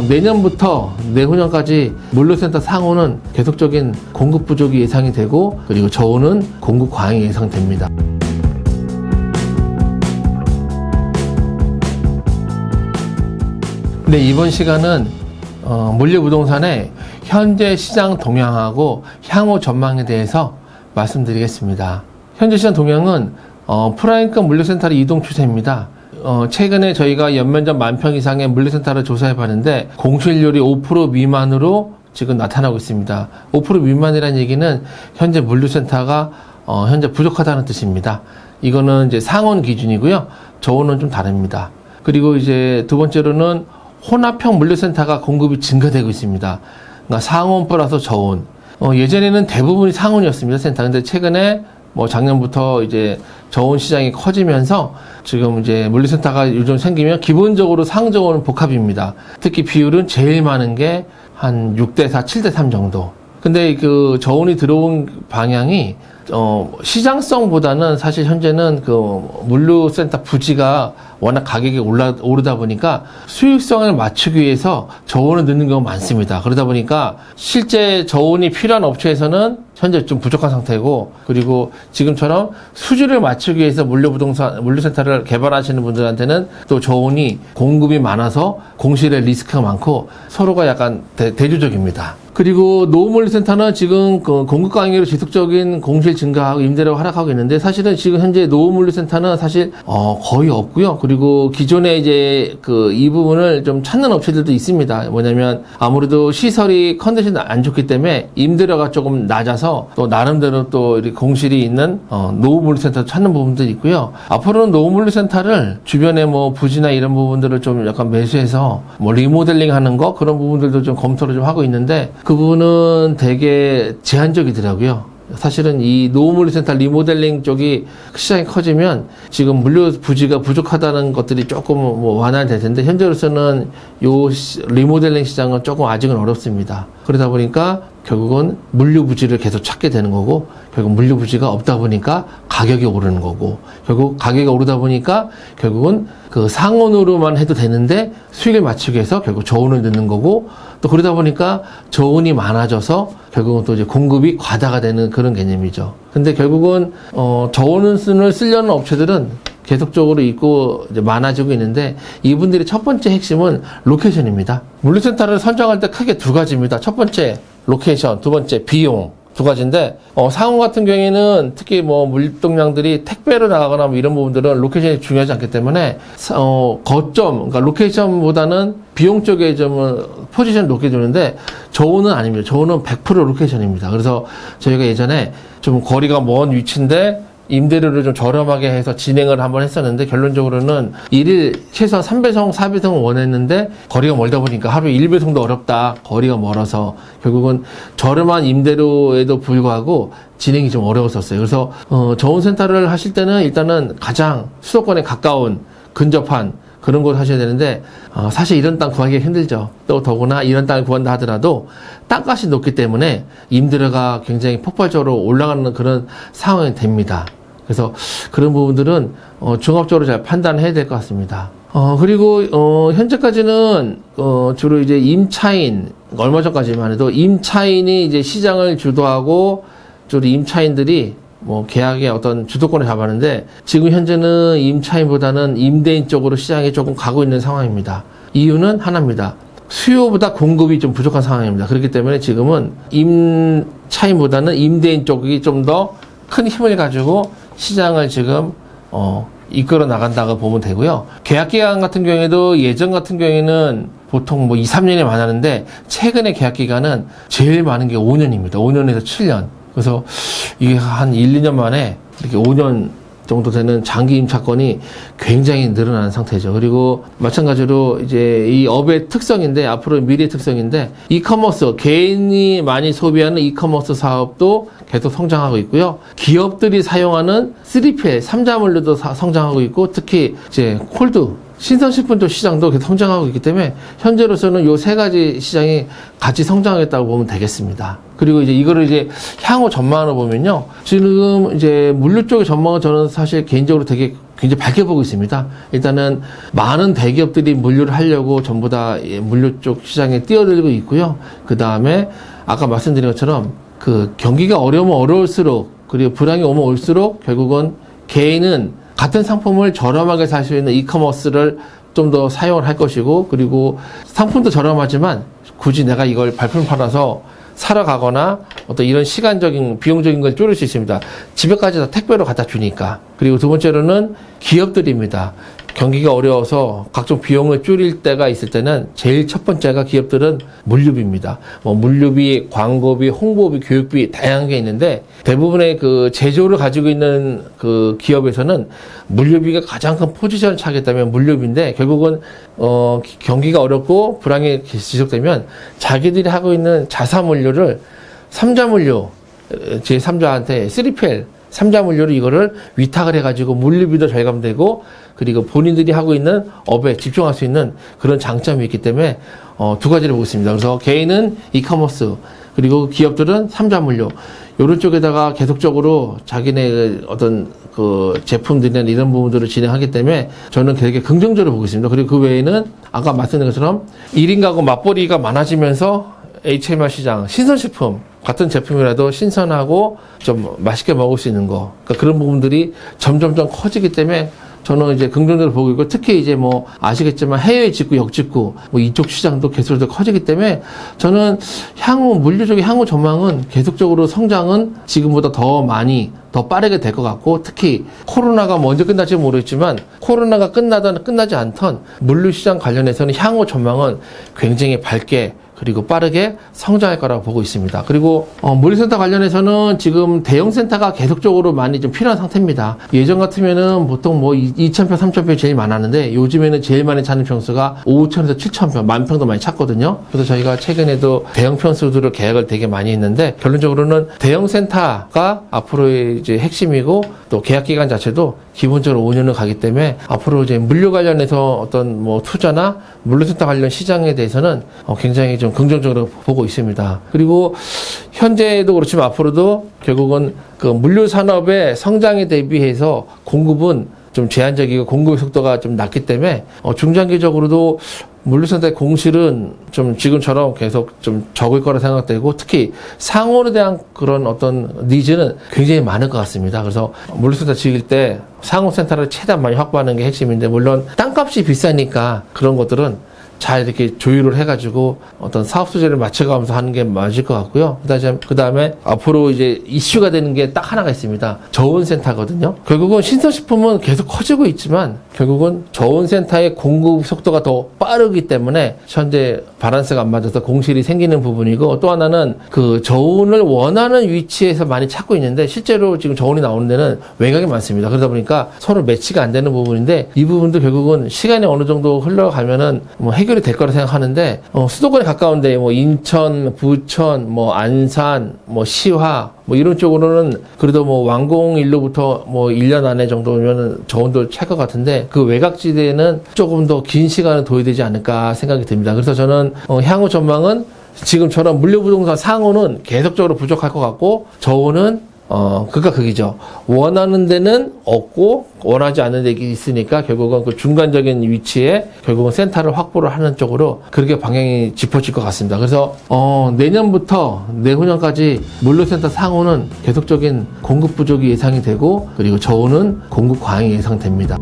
내년부터 내후년까지 물류센터 상호는 계속적인 공급 부족이 예상이 되고, 그리고 저온은 공급 과잉이 예상됩니다. 네, 이번 시간은 물류부동산의 현재 시장 동향하고 향후 전망에 대해서 말씀드리겠습니다. 현재 시장 동향은 프라임급 물류센터의 이동 추세입니다. 최근에 저희가 연면적 10,000평 이상의 물류센터를 조사해 봤는데 공실률이 5% 미만으로 지금 나타나고 있습니다. 5% 미만이라는 얘기는 현재 물류센터가 현재 부족하다는 뜻입니다. 이거는 이제 상온 기준이고요. 저온은 좀 다릅니다. 그리고 이제 두 번째로는 혼합형 물류센터가 공급이 증가되고 있습니다. 그러니까 상온 플러스 저온. 예전에는 대부분이 상온이었습니다, 센터. 근데 최근에 작년부터 이제 저온 시장이 커지면서 지금 이제 물류센터가 요즘 생기면 기본적으로 상저온은 복합입니다. 특히 비율은 제일 많은 게 한 6대4, 7대3 정도. 근데 그 저온이 들어온 방향이 시장성보다는 사실 현재는 그 물류센터 부지가 워낙 가격이 오르다 보니까 수익성을 맞추기 위해서 저온을 넣는 경우가 많습니다. 그러다 보니까 실제 저온이 필요한 업체에서는 현재 좀 부족한 상태고, 그리고 지금처럼 수주를 맞추기 위해서 물류센터를 개발하시는 분들한테는 또 저온이 공급이 많아서 공실의 리스크가 많고 서로가 약간 대조적입니다. 그리고 노후물류센터는 지금 그 공급 강의로 지속적인 공실 증가하고 임대료가 하락하고 있는데, 사실은 지금 현재 노후물류센터는 사실 거의 없고요. 그리고 기존에 이제 이 부분을 좀 찾는 업체들도 있습니다. 뭐냐면 아무래도 시설이 컨디션이 안 좋기 때문에 임대료가 조금 낮아서 또 나름대로 또 이렇게 공실이 있는 노후물류센터 찾는 부분들이 있고요. 앞으로는 노후물류센터를 주변에 부지나 이런 부분들을 좀 약간 매수해서 리모델링 하는 거, 그런 부분들도 좀 검토를 좀 하고 있는데, 그 부분은 되게 제한적이더라고요. 사실은 이 노후물류센터 리모델링 쪽이 시장이 커지면 지금 물류 부지가 부족하다는 것들이 조금 완화될 텐데, 현재로서는 요 리모델링 시장은 조금 아직은 어렵습니다. 그러다 보니까 결국은 물류 부지를 계속 찾게 되는 거고, 결국 물류 부지가 없다 보니까 가격이 오르는 거고, 결국 가격이 오르다 보니까 결국은 그 상온으로만 해도 되는데 수익을 맞추기 위해서 결국 저온을 넣는 거고, 또 그러다 보니까 저온이 많아져서 결국은 또 이제 공급이 과다가 되는 그런 개념이죠. 근데 결국은 저온을 쓰려는 업체들은 계속적으로 있고 이제 많아지고 있는데, 이분들의 첫 번째 핵심은 로케이션입니다. 물류센터를 선정할 때 크게 두 가지입니다. 첫 번째 로케이션, 두 번째 비용, 두 가지인데, 상온 같은 경우에는 특히 물동량들이 택배로 나가거나 이런 부분들은 로케이션이 중요하지 않기 때문에 그러니까 로케이션보다는 비용 쪽에 좀 포지션을 높게 주는데, 저온은 아닙니다. 저온은 100% 로케이션입니다. 그래서 저희가 예전에 좀 거리가 먼 위치인데 임대료를 좀 저렴하게 해서 진행을 한번 했었는데, 결론적으로는 일일 최소한 3배송, 4배송을 원했는데 거리가 멀다 보니까 하루에 1배송도 어렵다. 거리가 멀어서 결국은 저렴한 임대료에도 불구하고 진행이 좀 어려웠었어요. 그래서 저온센터를 하실 때는 일단은 가장 수도권에 가까운 근접한 그런 곳 하셔야 되는데, 사실 이런 땅 구하기가 힘들죠. 또 더구나 이런 땅을 구한다 하더라도 땅값이 높기 때문에 임대료가 굉장히 폭발적으로 올라가는 그런 상황이 됩니다. 그래서 그런 부분들은 종합적으로 잘 판단해야 될 것 같습니다. 그리고 현재까지는 주로 이제 임차인, 얼마 전까지만 해도 임차인이 이제 시장을 주도하고 주로 임차인들이 계약의 어떤 주도권을 잡았는데, 지금 현재는 임차인보다는 임대인 쪽으로 시장이 조금 가고 있는 상황입니다. 이유는 하나입니다. 수요보다 공급이 좀 부족한 상황입니다. 그렇기 때문에 지금은 임차인보다는 임대인 쪽이 좀 더 큰 힘을 가지고 시장을 지금 이끌어 나간다고 보면 되고요. 계약 기간 같은 경우에도 예전 같은 경우에는 보통 2, 3년이 많았는데, 최근에 계약 기간은 제일 많은 게 5년입니다. 5년에서 7년. 그래서 이게 한 1, 2년 만에 이렇게 5년 정도 되는 장기 임차권이 굉장히 늘어나는 상태죠. 그리고 마찬가지로 이제 이 업의 특성인데, 앞으로 미래의 특성인데, 이커머스, 개인이 많이 소비하는 이커머스 사업도 계속 성장하고 있고요. 기업들이 사용하는 3PL, 3자물류도 성장하고 있고, 특히 이제 콜드 신선식품도 시장도 계속 성장하고 있기 때문에 현재로서는 요 세 가지 시장이 같이 성장하겠다고 보면 되겠습니다. 그리고 이제 이거를 이제 향후 전망으로 보면요. 지금 이제 물류 쪽의 전망은 저는 사실 개인적으로 되게 굉장히 밝게 보고 있습니다. 일단은 많은 대기업들이 물류를 하려고 전부 다 물류 쪽 시장에 뛰어들고 있고요. 그 다음에 아까 말씀드린 것처럼 그 경기가 어려우면 어려울수록 그리고 불황이 오면 올수록 결국은 개인은 같은 상품을 저렴하게 살 수 있는 이커머스를 좀 더 사용을 할 것이고, 그리고 상품도 저렴하지만 굳이 내가 이걸 발품 팔아서 사러 가거나 어떤 이런 시간적인 비용적인 걸 줄일 수 있습니다. 집에까지 다 택배로 갖다 주니까. 그리고 두 번째로는 기업들입니다. 경기가 어려워서 각종 비용을 줄일 때가 있을 때는 제일 첫 번째가 기업들은 물류비입니다. 뭐 물류비, 광고비, 홍보비, 교육비 다양한 게 있는데 대부분의 그 제조를 가지고 있는 그 기업에서는 물류비가 가장 큰 포지션을 차겠다면 물류비인데 결국은 경기가 어렵고 불황이 지속되면 자기들이 하고 있는 자사 물류를 삼자 물류 제3자한테 3PL 3자 물류로 이거를 위탁을 해가지고 물류비도 절감되고 그리고 본인들이 하고 있는 업에 집중할 수 있는 그런 장점이 있기 때문에 두 가지를 보고 있습니다. 그래서 개인은 이커머스 그리고 기업들은 3자 물류 이런 쪽에다가 계속적으로 자기네 어떤 그 제품들이나 이런 부분들을 진행하기 때문에 저는 되게 긍정적으로 보고 있습니다. 그리고 그 외에는 아까 말씀드린 것처럼 1인 가구 맞벌이가 많아지면서 HMR 시장, 신선식품 같은 제품이라도 신선하고 좀 맛있게 먹을 수 있는 거, 그러니까 그런 부분들이 점점점 커지기 때문에 저는 이제 긍정적으로 보고 있고, 특히 이제 뭐 아시겠지만 해외 직구, 역직구 뭐 이쪽 시장도 계속적으로 커지기 때문에 저는 향후 물류적인 향후 전망은 계속적으로 성장은 지금보다 더 많이 더 빠르게 될 것 같고, 특히 코로나가 먼저 끝날지 모르겠지만 코로나가 끝나든 끝나지 않던 물류 시장 관련해서는 향후 전망은 굉장히 밝게 그리고 빠르게 성장할 거라고 보고 있습니다. 그리고 물류센터 관련해서는 지금 대형센터가 계속적으로 많이 좀 필요한 상태입니다. 예전 같으면은 보통 뭐 2,000평, 3,000평이 제일 많았는데 요즘에는 제일 많이 찾는 평수가 5,000에서 7,000평, 10,000평도 많이 찾거든요. 그래서 저희가 최근에도 대형 평수들을 계약을 되게 많이 했는데 결론적으로는 대형센터가 앞으로의 이제 핵심이고 또 계약 기간 자체도 기본적으로 5년을 가기 때문에 앞으로 이제 물류 관련해서 어떤 뭐 투자나 물류센터 관련 시장에 대해서는 굉장히 좀 긍정적으로 보고 있습니다. 그리고 현재도 그렇지만 앞으로도 결국은 그 물류 산업의 성장에 대비해서 공급은 좀 제한적이고 공급의 속도가 좀 낮기 때문에 중장기적으로도 물류센터의 공실은 좀 지금처럼 계속 좀 적을 거라 생각되고 특히 상온에 대한 그런 어떤 니즈는 굉장히 많을 것 같습니다. 그래서 물류센터 지을 때 상온센터를 최대한 많이 확보하는 게 핵심인데 물론 땅값이 비싸니까 그런 것들은 잘 이렇게 조율을 해가지고 어떤 사업 수제를 맞춰가면서 하는 게 맞을 것 같고요. 그 다음에 앞으로 이제 이슈가 되는 게 딱 하나가 있습니다. 저온센터거든요. 결국은 신선식품은 계속 커지고 있지만 결국은 저온센터의 공급 속도가 더 빠르기 때문에 현재 바란스가 안 맞아서 공실이 생기는 부분이고 또 하나는 그 저온을 원하는 위치에서 많이 찾고 있는데 실제로 지금 저온이 나오는 데는 외곽이 많습니다. 그러다 보니까 서로 매치가 안 되는 부분인데 이 부분도 결국은 시간이 어느 정도 흘러가면은 뭐 해결이 될 거라 생각하는데 수도권에 가까운데 뭐 인천, 부천, 뭐 안산, 뭐 시화 뭐 이런 쪽으로는 그래도 뭐 완공일로부터 뭐 1년 안에 정도면은 저온도 찰 것 같은데 그 외곽지대에는 조금 더 긴 시간을 둬야 되지 않을까 생각이 듭니다. 그래서 저는 향후 전망은 지금처럼 물류부동산 상호는 계속적으로 부족할 것 같고 저온은 극과 극이죠. 원하는 데는 없고 원하지 않는 데 있으니까 결국은 그 중간적인 위치에 결국은 센터를 확보를 하는 쪽으로 그렇게 방향이 짚어질 것 같습니다. 그래서 내년부터 내후년까지 물류센터 상호는 계속적인 공급 부족이 예상이 되고 그리고 저온은 공급 과잉이 예상됩니다.